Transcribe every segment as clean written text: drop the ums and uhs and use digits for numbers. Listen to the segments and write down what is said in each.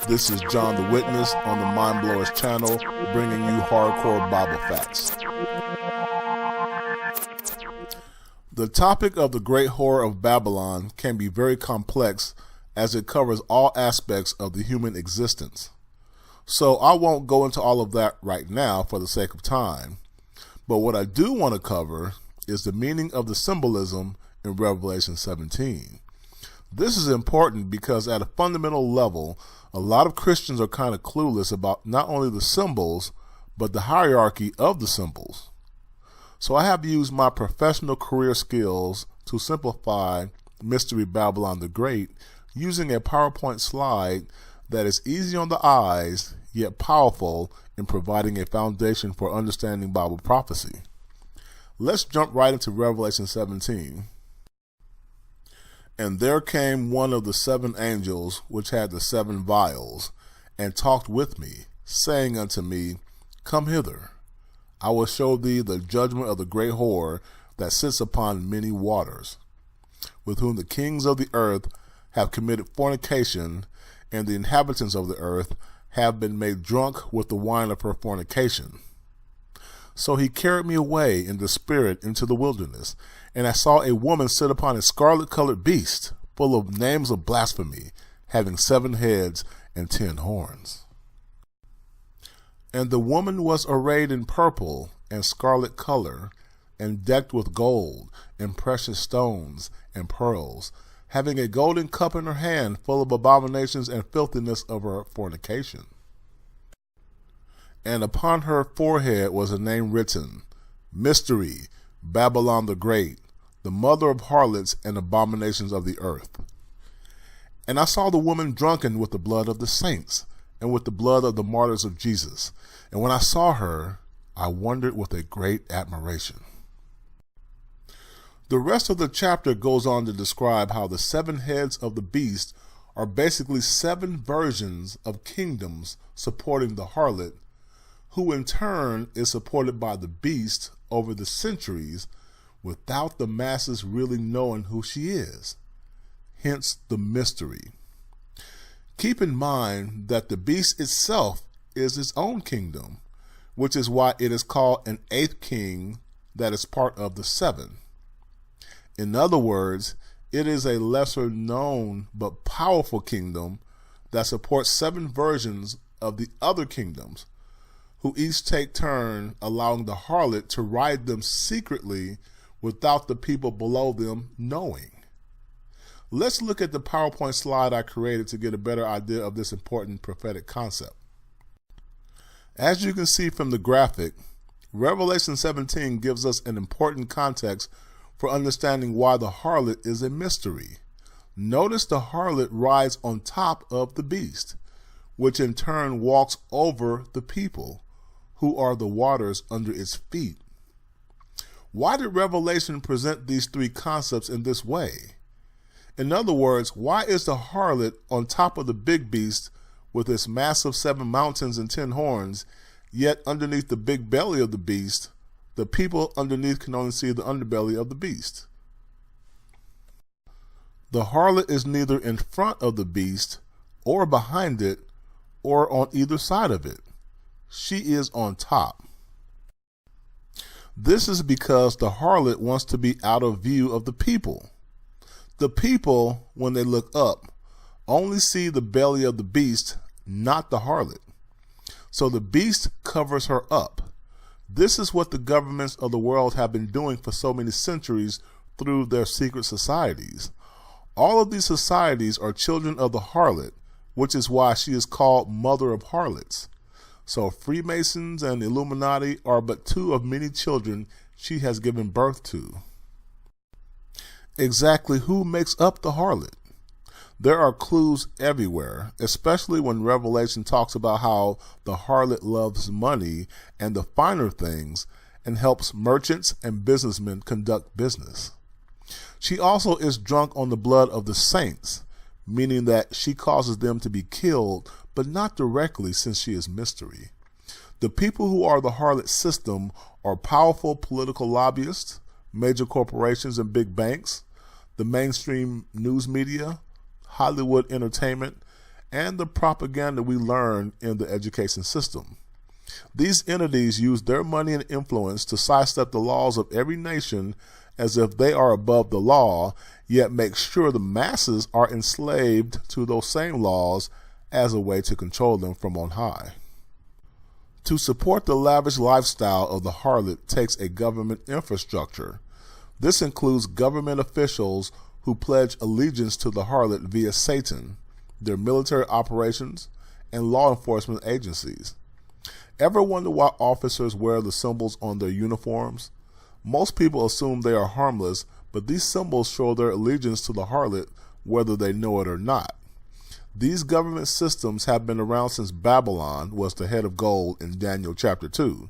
This is John the Witness on the Mind Blowers channel, bringing you hardcore Bible facts. The topic of the Great Whore of Babylon can be very complex as it covers all aspects of the human existence. So I won't go into all of that right now for the sake of time. But what I do want to cover is the meaning of the symbolism in Revelation 17. This is important because at a fundamental level, a lot of Christians are kind of clueless about not only the symbols, but the hierarchy of the symbols. So I have used my professional career skills to simplify Mystery Babylon the Great using a PowerPoint slide that is easy on the eyes, yet powerful in providing a foundation for understanding Bible prophecy. Let's jump right into Revelation 17. And there came one of the seven angels which had the seven vials, and talked with me, saying unto me, Come hither, I will show thee the judgment of the great whore that sits upon many waters, with whom the kings of the earth have committed fornication, and the inhabitants of the earth have been made drunk with the wine of her fornication. So he carried me away in the spirit into the wilderness, and I saw a woman sit upon a scarlet-colored beast, full of names of blasphemy, having 7 heads and 10 horns. And the woman was arrayed in purple and scarlet color, and decked with gold and precious stones and pearls, having a golden cup in her hand full of abominations and filthiness of her fornication. And upon her forehead was a name written, Mystery, Babylon the Great, the mother of harlots and abominations of the earth. And I saw the woman drunken with the blood of the saints, and with the blood of the martyrs of Jesus. And when I saw her, I wondered with a great admiration. The rest of the chapter goes on to describe how the 7 heads of the beast are basically 7 versions of kingdoms supporting the harlot, who in turn is supported by the beast over the centuries without the masses really knowing who she is. Hence the mystery. Keep in mind that the beast itself is its own kingdom, which is why it is called an 8th king that is part of the 7. In other words, it is a lesser known but powerful kingdom that supports 7 versions of the other kingdoms, who each take turn allowing the harlot to ride them secretly without the people below them knowing. Let's look at the PowerPoint slide I created to get a better idea of this important prophetic concept. As you can see from the graphic, Revelation 17 gives us an important context for understanding why the harlot is a mystery. Notice the harlot rides on top of the beast, which in turn walks over the people, who are the waters under its feet. Why did Revelation present these 3 concepts in this way? In other words, why is the harlot on top of the big beast with its massive 7 mountains and 10 horns, yet underneath the big belly of the beast, the people underneath can only see the underbelly of the beast? The harlot is neither in front of the beast, or behind it, or on either side of it. She is on top. This is because the harlot wants to be out of view of the people. The people, when they look up, only see the belly of the beast, not the harlot. So the beast covers her up. This is what the governments of the world have been doing for so many centuries through their secret societies. All of these societies are children of the harlot, which is why she is called Mother of Harlots. So Freemasons and Illuminati are but 2 of many children she has given birth to. Exactly who makes up the harlot? There are clues everywhere, especially when Revelation talks about how the harlot loves money and the finer things and helps merchants and businessmen conduct business. She also is drunk on the blood of the saints, meaning that she causes them to be killed, but not directly since she is mystery. The people who are the harlot system are powerful political lobbyists, major corporations and big banks, the mainstream news media, Hollywood entertainment, and the propaganda we learn in the education system. These entities use their money and influence to sidestep the laws of every nation as if they are above the law, yet make sure the masses are enslaved to those same laws as a way to control them from on high. To support the lavish lifestyle of the harlot takes a government infrastructure. This includes government officials who pledge allegiance to the harlot via Satan, their military operations, and law enforcement agencies. Ever wonder why officers wear the symbols on their uniforms? Most people assume they are harmless, but these symbols show their allegiance to the harlot whether they know it or not. These government systems have been around since Babylon was the head of gold in Daniel chapter 2.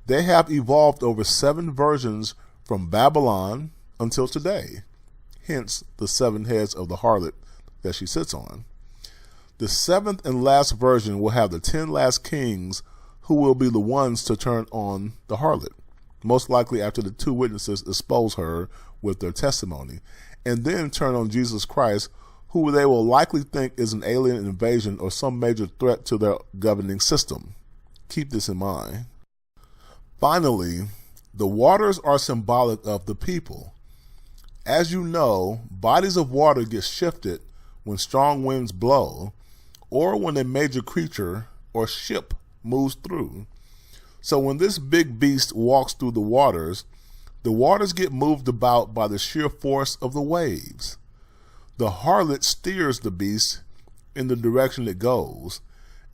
They have evolved over 7 versions from Babylon until today, hence the 7 heads of the harlot that she sits on. The 7th and last version will have the 10 last kings who will be the ones to turn on the harlot, most likely after the 2 witnesses expose her with their testimony, and then turn on Jesus Christ, who they will likely think is an alien invasion or some major threat to their governing system. Keep this in mind. Finally, the waters are symbolic of the people. As you know, bodies of water get shifted when strong winds blow or when a major creature or ship moves through. So when this big beast walks through the waters get moved about by the sheer force of the waves. The harlot steers the beast in the direction it goes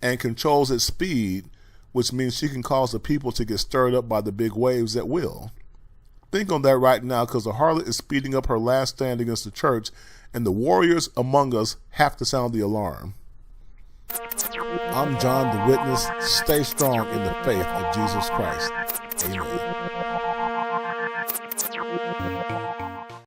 and controls its speed, which means she can cause the people to get stirred up by the big waves at will. Think on that right now, because the harlot is speeding up her last stand against the church, and the warriors among us have to sound the alarm. I'm John the Witness. Stay strong in the faith of Jesus Christ. Amen.